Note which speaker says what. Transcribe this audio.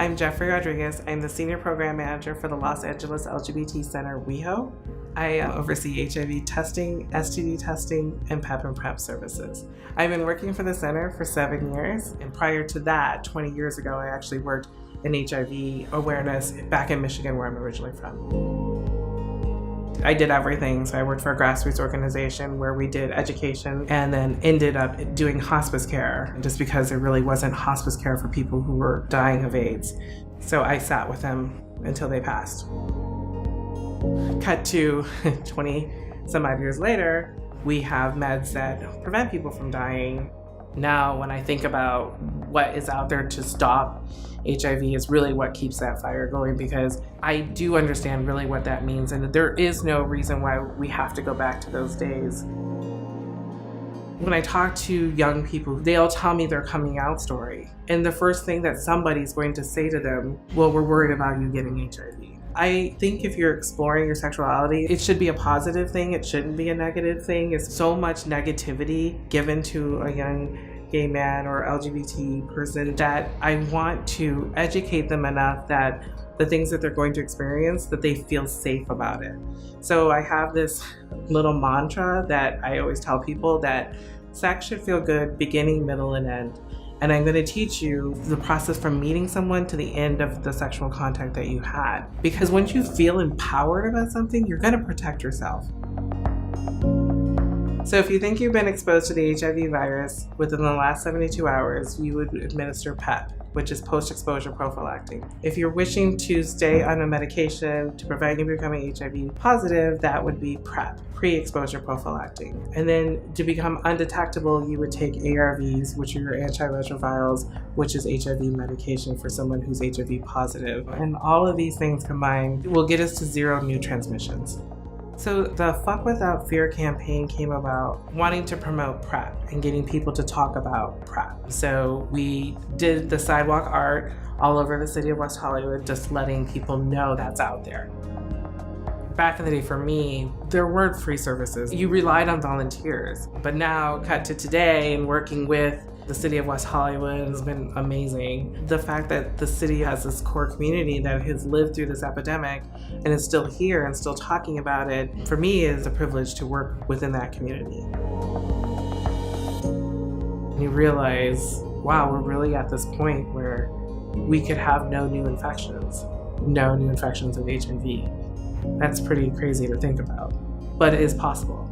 Speaker 1: I'm Jeffrey Rodriguez. I'm the Senior Program Manager for the Los Angeles LGBT Center, WeHo. I oversee HIV testing, STD testing, and PEP and PrEP services. I've been working for the center for 7 years, and prior to that, 20 years ago, I actually worked in HIV awareness back in Michigan, where I'm originally from. I did everything. So I worked for a grassroots organization where we did education and then ended up doing hospice care just because there really wasn't hospice care for people who were dying of AIDS. So I sat with them until they passed. Cut to 20 some odd years later, we have meds that prevent people from dying. Now, when I think about what is out there to stop HIV is really what keeps that fire going, because I do understand really what that means, and there is no reason why we have to go back to those days. When I talk to young people, they'll tell me their coming out story, and the first thing that somebody's going to say to them, well, we're worried about you getting HIV. I think if you're exploring your sexuality, it should be a positive thing. It shouldn't be a negative thing. It's so much negativity given to a young gay man or LGBT person that I want to educate them enough that the things that they're going to experience, that they feel safe about it. So I have this little mantra that I always tell people, that sex should feel good beginning, middle, and end. And I'm going to teach you the process from meeting someone to the end of the sexual contact that you had. Because once you feel empowered about something, you're going to protect yourself. So if you think you've been exposed to the HIV virus within the last 72 hours, you would administer PEP, which is post-exposure prophylactic. If you're wishing to stay on a medication to prevent you becoming HIV positive, that would be PrEP, pre-exposure prophylactic. And then to become undetectable, you would take ARVs, which are your antiretrovirals, which is HIV medication for someone who's HIV positive. And all of these things combined will get us to 0 new transmissions. So the Fuck Without Fear campaign came about wanting to promote PrEP and getting people to talk about PrEP. So we did the sidewalk art all over the city of West Hollywood, just letting people know that's out there. Back in the day for me, there weren't free services. You relied on volunteers. But now, cut to today, and working with the city of West Hollywood has been amazing. The fact that the city has this core community that has lived through this epidemic and is still here and still talking about it, for me, is a privilege to work within that community. And you realize, wow, we're really at this point where we could have no new infections of HIV. That's pretty crazy to think about, but it is possible.